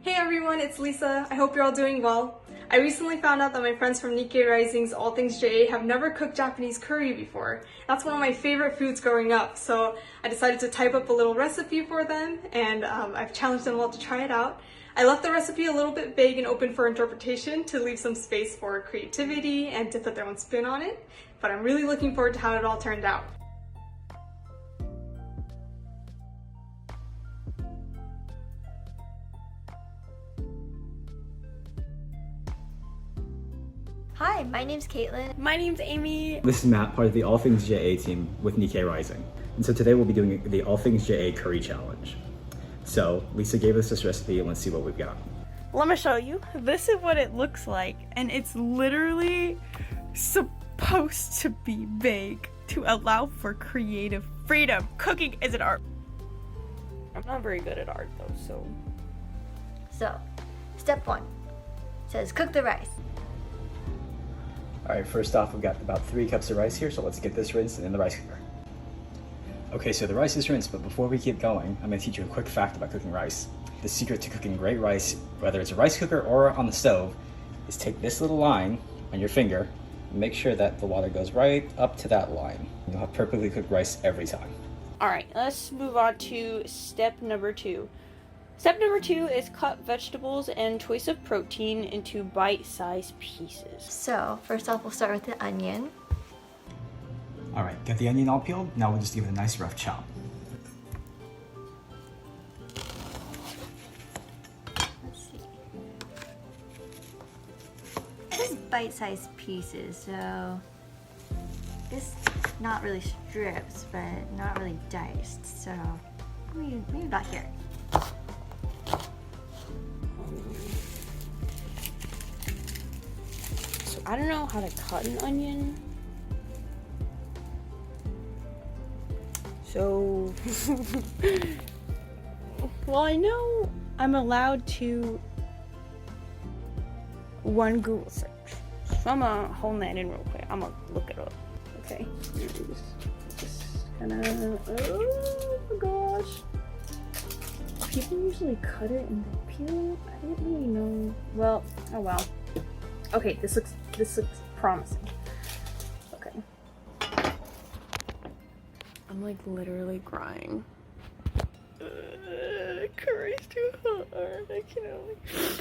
Hey everyone, it's Lisa. I hope you're all doing well. I recently found out that my friends from Nikkei Rising's All Things JA have never cooked Japanese curry before. That's one of my favorite foods growing up, so I decided to type up a little recipe for them, and I've challenged them all to try it out. I left the recipe a little bit vague and open for interpretation to leave some space for creativity and to put their own spin on it, but I'm really looking forward to how it all turned out. Hi, my name's Caitlin. My name's Amy. This is Matt, part of the All Things JA team with Nikkei Rising. And so today we'll be doing the All Things JA Curry Challenge. So Lisa gave us this recipe and let's see what we've got. Let me show you. This is what it looks like, and it's literally supposed to be vague to allow for creative freedom. Cooking is an art. I'm not very good at art though, so. So, step 1 says cook the rice. All right, first off, we've got about 3 cups of rice here, so let's get this rinsed in the rice cooker. Okay, so the rice is rinsed, but before we keep going, I'm gonna teach you a quick fact about cooking rice. The secret to cooking great rice, whether it's a rice cooker or on the stove, is take this little line on your finger and make sure that the water goes right up to that line. You'll have perfectly cooked rice every time. All right, let's move on to step number 2. Step number 2 is cut vegetables and choice of protein into bite-sized pieces. So, first off, we'll start with the onion. All right, get the onion all peeled. Now we'll just give it a nice rough chop. Let's see. This is bite-sized pieces, so it's not really strips, but not really diced. So maybe about here. So I don't know how to cut an onion. So, well, I know I'm allowed to one Google search. So I'm gonna hold that in real quick. I'm gonna look it up. Okay. Just kinda, oh my gosh. People usually cut it and then peel it. I don't really know. Well, oh well. Okay, this looks promising. Okay. I'm like literally crying. Curry's too hard. I can only.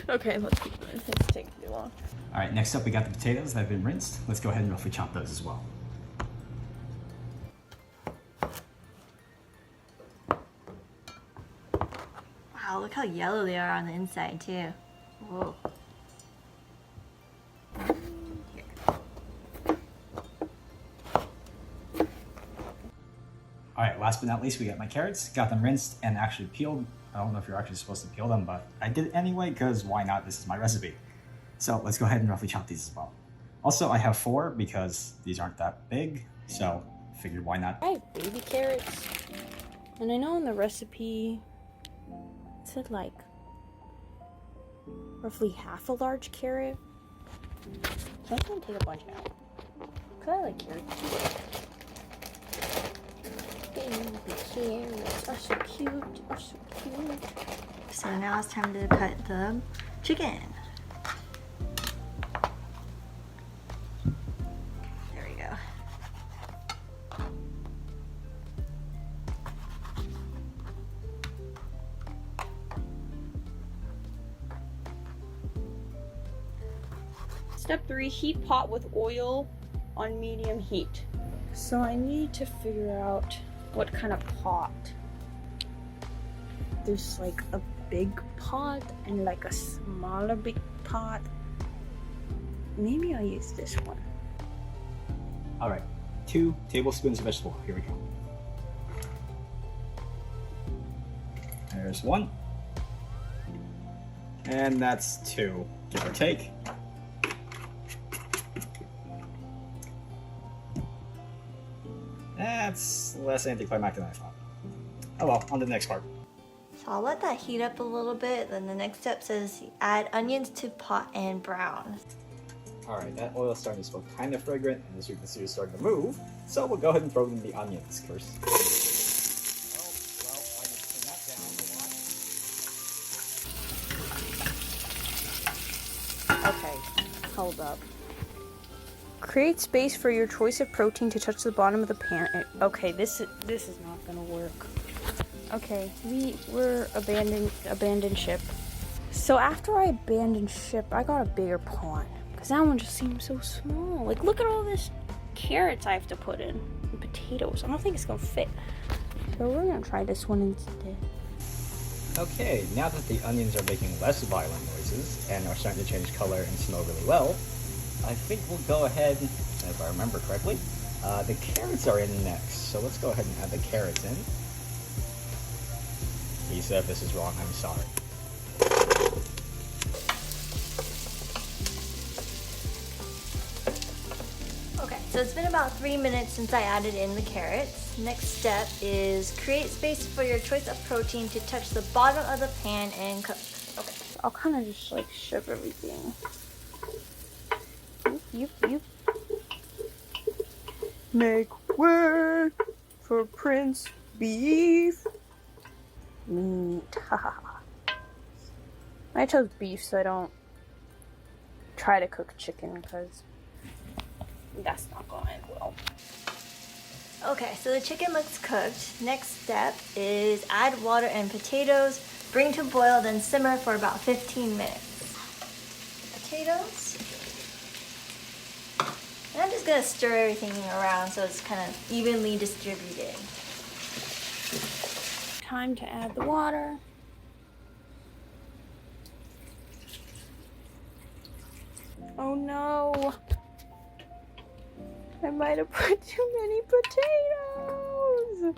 Okay, let's keep this. It's taking too long. All right, next up we got the potatoes that have been rinsed. Let's go ahead and roughly chop those as well. Wow, look how yellow they are on the inside too. Whoa. All right, last but not least, we got my carrots. Got them rinsed and actually peeled. I don't know if you're actually supposed to peel them, but I did it anyway because why not? This is my recipe. So let's go ahead and roughly chop these as well. Also, I have 4 because these aren't that big, so figured why not. I have baby carrots, and I know in the recipe it said like roughly half a large carrot. So I'm gonna take a bunch out because I like carrots. Baby carrots are so cute, are so cute. So now it's time to cut the chicken. There we go. Step 3, heat pot with oil on medium heat. So I need to figure out what kind of pot. There's like a big pot and like a smaller big pot. Maybe I'll use this one. All right, 2 tablespoons of vegetable oil. Here we go. There's 1. And that's 2, give or take. That's less anticlimactic than I thought. Oh well, on to the next part. So I'll let that heat up a little bit. Then the next step says add onions to pot and brown. All right, that oil is starting to smell kind of fragrant, and as you can see, it's starting to move. So we'll go ahead and throw in the onions first. Well, I need to turn that down a lot. Hold up. Create space for your choice of protein to touch the bottom of the pan. Okay, this is not gonna work. Okay, we're abandoned ship. So after I abandoned ship, I got a bigger pond because that one just seems so small. Like, look at all this carrots I have to put in and potatoes. I don't think it's gonna fit. So we're gonna try this one instead. Okay, now that the onions are making less violent noises and are starting to change color and smell really well, I think we'll go ahead, if I remember correctly, the carrots are in next. So let's go ahead and add the carrots in. Lisa, if this is wrong, I'm sorry. Okay, so it's been about 3 minutes since I added in the carrots. Next step is create space for your choice of protein to touch the bottom of the pan and cook. Okay. I'll kind of just like shove everything. You. Make way for Prince Beef. Meat. I chose beef so I don't try to cook chicken because that's not going to end well. Okay, so the chicken looks cooked. Next step is add water and potatoes, bring to boil, then simmer for about 15 minutes. Potatoes. And I'm just gonna stir everything around so it's kind of evenly distributed. Time to add the water. Oh no! I might have put too many potatoes!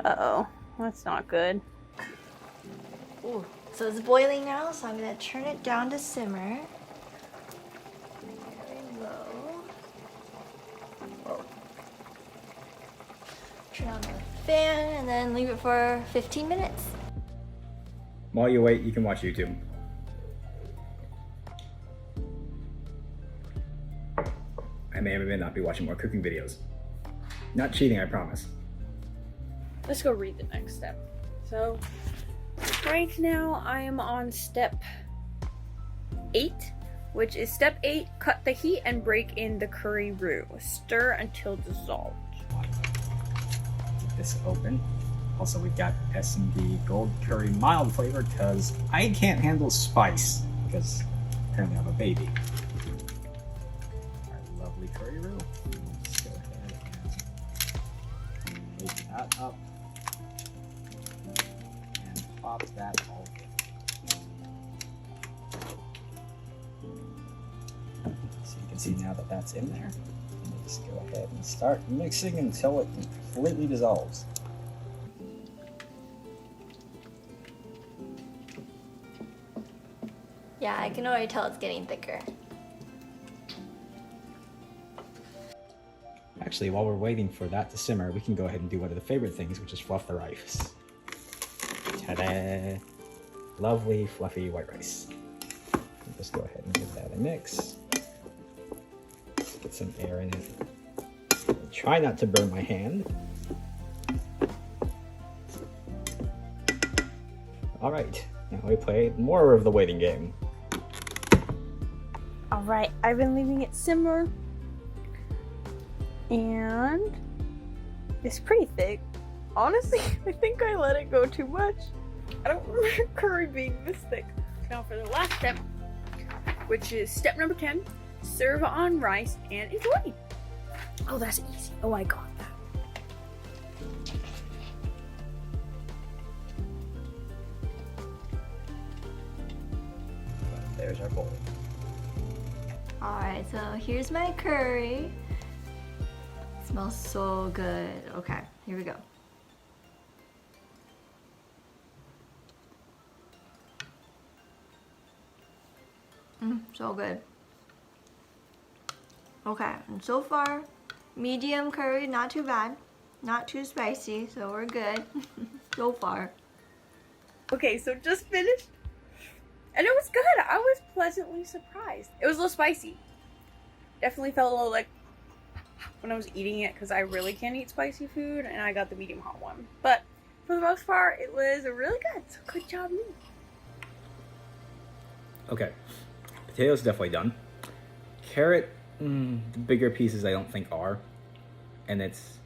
Uh-oh, that's not good. Ooh, so it's boiling now, so I'm gonna turn it down to simmer. Very low. Whoa. Turn on the fan and then leave it for 15 minutes. While you wait, you can watch YouTube. I may or may not be watching more cooking videos. Not cheating, I promise. Let's go read the next step. So, right now I am on step 8, which is step 8, cut the heat and break in the curry roux. Stir until dissolved. Keep this open. Also, we've got S&D Gold Curry Mild flavor because I can't handle spice because apparently I have a baby. Our lovely curry roux. Let's go ahead and make that up and pop that all in. So you can see now that that's in there. Let's go ahead and start mixing until it completely dissolves. Yeah, I can already tell it's getting thicker. Actually, while we're waiting for that to simmer, we can go ahead and do one of the favorite things, which is fluff the rice. Ta-da! Lovely, fluffy white rice. Just go ahead and give that a mix. Get some air in it. Try not to burn my hand. All right, now we play more of the waiting game. Alright, I've been leaving it simmer. And it's pretty thick. Honestly, I think I let it go too much. I don't remember curry being this thick. Now for the last step, which is step number 10, serve on rice and enjoy. Oh, that's easy. Oh, I got that. There's our bowl. Alright, so here's my curry. It smells so good. Okay, here we go. So good. Okay, and so far, medium curry, not too bad. Not too spicy, so we're good. So far. Okay, so just finished. And it was good. I was pleasantly surprised. It was a little spicy. Definitely felt a little like when I was eating it because I really can't eat spicy food, and I got the medium hot one. But for the most part, it was really good. So good job, me. Okay, Potatoes definitely done. Carrot, the bigger pieces I don't think are. And it's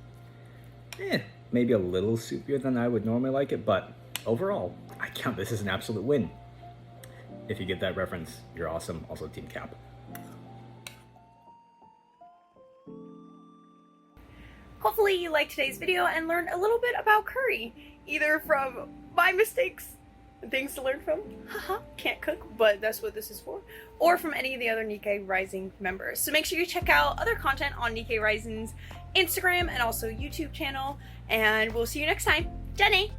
maybe a little soupier than I would normally like it, but overall, I count this as an absolute win. If you get that reference, you're awesome. Also, Team Cap. Hopefully you liked today's video and learned a little bit about curry, either from my mistakes and things to learn from, haha, can't cook, but that's what this is for, or from any of the other Nikkei Rising members. So make sure you check out other content on Nikkei Rising's Instagram and also YouTube channel, and we'll see you next time. Jenny!